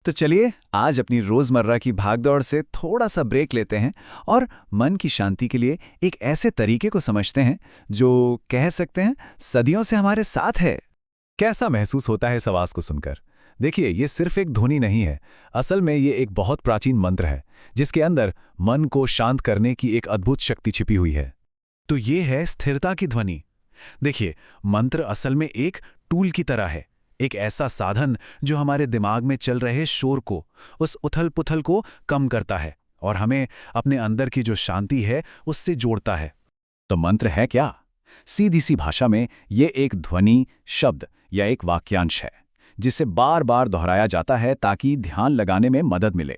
तो चलिए आज अपनी रोजमर्रा की भागदौड़ से थोड़ा सा ब्रेक लेते हैं और मन की शांति के लिए एक ऐसे तरीके को समझते हैं जो कह सकते हैं सदियों से हमारे साथ है। कैसा महसूस होता है इस आवाज को सुनकर? देखिए, ये सिर्फ एक ध्वनि नहीं है। असल में ये एक बहुत प्राचीन मंत्र है जिसके अंदर मन को शांत करने की एक अद्भुत शक्ति छिपी हुई है। तो ये है स्थिरता की ध्वनि। देखिए, मंत्र असल में एक टूल की तरह है, एक ऐसा साधन जो हमारे दिमाग में चल रहे शोर को, उस उथल-पुथल को कम करता है और हमें अपने अंदर की जो शांति है उससे जोड़ता है। तो मंत्र है क्या? सीधी सी भाषा में ये एक ध्वनि, शब्द या एक वाक्यांश है जिसे बार बार दोहराया जाता है ताकि ध्यान लगाने में मदद मिले।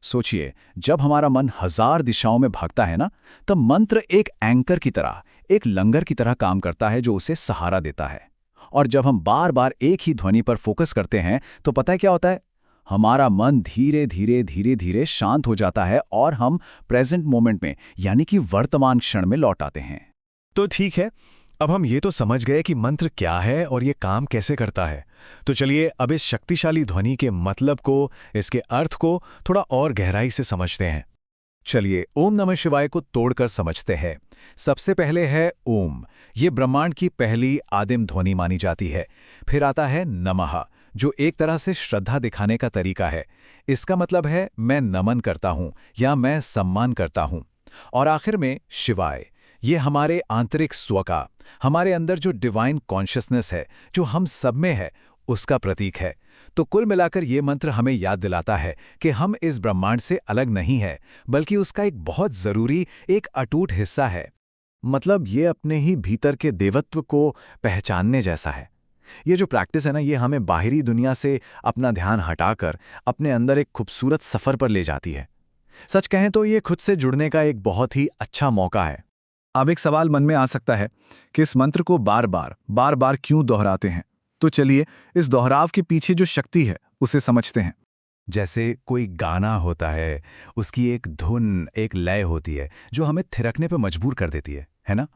सोचिए, जब हमारा मन हजार दिशाओं में भागता है ना, तब मंत्र एक एंकर की तरह, एक लंगर की तरह काम करता है जो उसे सहारा देता है। और जब हम बार बार एक ही ध्वनि पर फोकस करते हैं तो पता है क्या होता है? हमारा मन धीरे धीरे शांत हो जाता है और हम प्रेजेंट मोमेंट में, यानी कि वर्तमान क्षण में लौट आते हैं। तो ठीक है, अब हम ये तो समझ गए कि मंत्र क्या है और ये काम कैसे करता है। तो चलिए अब इस शक्तिशाली ध्वनि के मतलब को, इसके अर्थ को थोड़ा और गहराई से समझते हैं। चलिए ओम नमः शिवाय को तोड़कर समझते हैं। सबसे पहले है ओम। ये ब्रह्मांड की पहली आदिम ध्वनि मानी जाती है। फिर आता है नमः, जो एक तरह से श्रद्धा दिखाने का तरीका है। इसका मतलब है मैं नमन करता हूं या मैं सम्मान करता हूं। और आखिर में शिवाय, ये हमारे आंतरिक स्व का, हमारे अंदर जो डिवाइन कॉन्शियसनेस है, जो हम सब में है, उसका प्रतीक है। तो कुल मिलाकर ये मंत्र हमें याद दिलाता है कि हम इस ब्रह्मांड से अलग नहीं है, बल्कि उसका एक बहुत जरूरी, एक अटूट हिस्सा है। मतलब ये अपने ही भीतर के देवत्व को पहचानने जैसा है। ये जो प्रैक्टिस है ना, ये हमें बाहरी दुनिया से अपना ध्यान हटाकर अपने अंदर एक खूबसूरत सफर पर ले जाती है। सच कहें तो ये खुद से जुड़ने का एक बहुत ही अच्छा मौका है। अब एक सवाल मन में आ सकता है कि इस मंत्र को बार बार क्यों दोहराते हैं? तो चलिए इस दोहराव के पीछे जो शक्ति है उसे समझते हैं। जैसे कोई गाना होता है, उसकी एक धुन, एक लय होती है जो हमें थिरकने पर मजबूर कर देती है ना?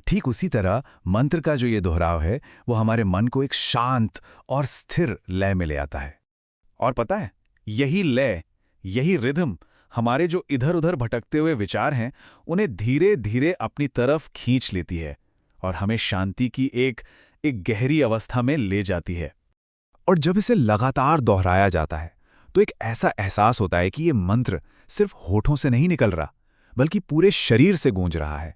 ठीक उसी तरह मंत्र का जो ये दोहराव है वो हमारे मन को एक शांत और स्थिर लय में ले आता है। और पता है, यही लय, यही रिदम हमारे जो इधर उधर भटकते हुए विचार हैं उन्हें धीरे धीरे अपनी तरफ खींच लेती है और हमें शांति की एक गहरी अवस्था में ले जाती है। और जब इसे लगातार दोहराया जाता है तो एक ऐसा एहसास होता है कि ये मंत्र सिर्फ होठों से नहीं निकल रहा, बल्कि पूरे शरीर से गूंज रहा है।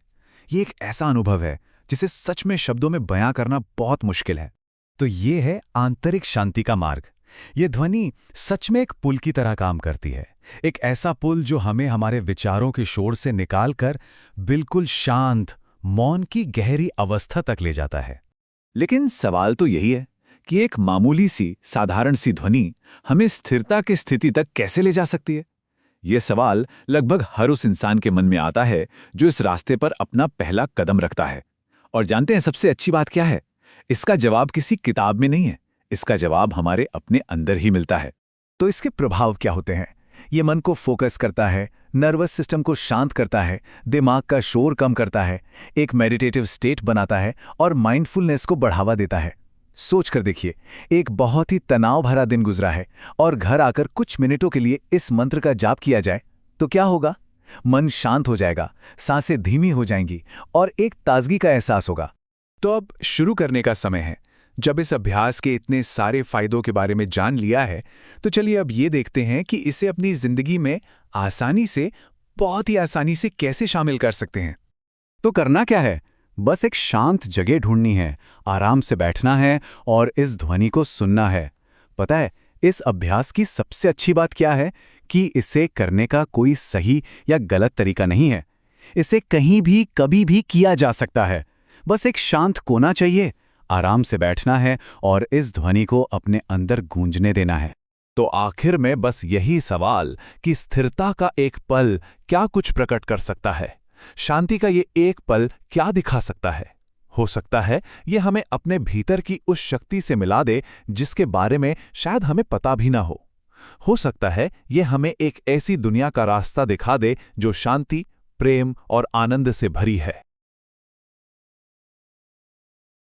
ये एक ऐसा अनुभव है जिसे सच में शब्दों में बयां करना बहुत मुश्किल है। तो ये है आंतरिक शांति का मार्ग। ये ध्वनि सच में एक पुल की तरह काम करती है, एक ऐसा पुल जो हमें हमारे विचारों के शोर से निकालकर बिल्कुल शांत, मौन की गहरी अवस्था तक ले जाता है। लेकिन सवाल तो यही है कि एक मामूली सी, साधारण सी ध्वनि हमें स्थिरता की स्थिति तक कैसे ले जा सकती है? ये सवाल लगभग हर उस इंसान के मन में आता है जो इस रास्ते पर अपना पहला कदम रखता है। और जानते हैं सबसे अच्छी बात क्या है? इसका जवाब किसी किताब में नहीं है, इसका जवाब हमारे अपने अंदर ही मिलता है। तो इसके प्रभाव क्या होते हैं? ये मन को फोकस करता है, नर्वस सिस्टम को शांत करता है, दिमाग का शोर कम करता है, एक मेडिटेटिव स्टेट बनाता है और माइंडफुलनेस को बढ़ावा देता है। सोच कर देखिए, एक बहुत ही तनाव भरा दिन गुजरा है और घर आकर कुछ मिनटों के लिए इस मंत्र का जाप किया जाए तो क्या होगा? मन शांत हो जाएगा, सांसें धीमी हो जाएंगी और एक ताजगी का एहसास होगा। तो अब शुरू करने का समय है। जब इस अभ्यास के इतने सारे फायदों के बारे में जान लिया है, तो चलिए अब ये देखते हैं कि इसे अपनी जिंदगी में आसानी से, बहुत ही आसानी से कैसे शामिल कर सकते हैं। तो करना क्या है? बस एक शांत जगह ढूंढनी है, आराम से बैठना है और इस ध्वनि को सुनना है। पता है, इस अभ्यास की सबसे अच्छी बात क्या है कि इसे करने का कोई सही या गलत तरीका नहीं है। इसे कहीं भी, कभी भी किया जा सकता है। बस एक शांत कोना चाहिए, आराम से बैठना है और इस ध्वनि को अपने अंदर गूंजने देना है। तो आखिर में बस यही सवाल कि स्थिरता का एक पल क्या कुछ प्रकट कर सकता है? शांति का ये एक पल क्या दिखा सकता है? हो सकता है ये हमें अपने भीतर की उस शक्ति से मिला दे जिसके बारे में शायद हमें पता भी ना हो सकता है ये हमें एक ऐसी दुनिया का रास्ता दिखा दे जो शांति, प्रेम और आनंद से भरी है।